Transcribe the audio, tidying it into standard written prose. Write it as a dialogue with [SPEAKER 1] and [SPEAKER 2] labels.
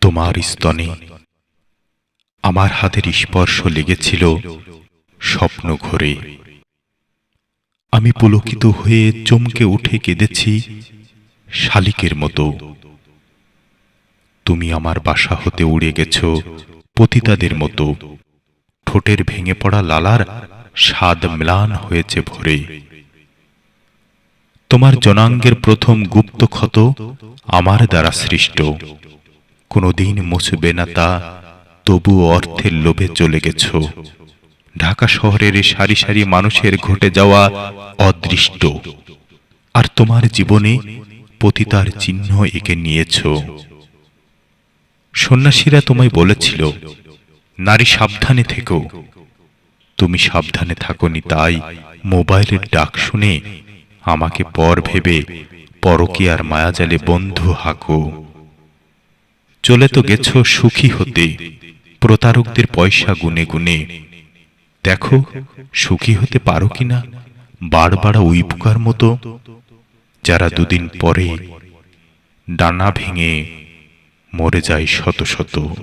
[SPEAKER 1] তোমার স্তনে আমার হাতের স্পর্শ লেগেছিল স্বপ্ন ঘোরে। আমি পুলকিত হয়ে চমকে উঠে কেঁদেছি শালিকের মতো। তুমি আমার বাসা হতে উড়ে গেছ পতিতাদের মতো। ঠোঁটের ভেঙে পড়া লালার স্বাদ ম্লান হয়েছে ভরে। তোমার জনাঙ্গের প্রথম গুপ্ত ক্ষত আমার দ্বারা সৃষ্ট। কোনোদিন মুছবে না তা, তবুও অর্থের লোভে চলে গেছ ঢাকা শহরের সারি সারি মানুষের ঘটে যাওয়া অদৃষ্ট। আর তোমার জীবনে পতিতার চিহ্ন এঁকে নিয়েছ। সন্ন্যাসীরা তোমায় বলেছিল, নারী সাবধানে থেকো। তুমি সাবধানে থাকোনি, তাই মোবাইলের ডাক শুনে আমাকে পর ভেবে পরকীয়ার মায়াজালে বন্ধু হাঁকো। চলে তো গেছ সুখী হতে প্রতারকদের পয়সা গুনে গুনে। দেখো সুখী হতে পারো কিনা বাড়বাড়া উইপোকার মতো, যারা দুদিন পরে ডানা ভেঙে মরে যায় শত শত।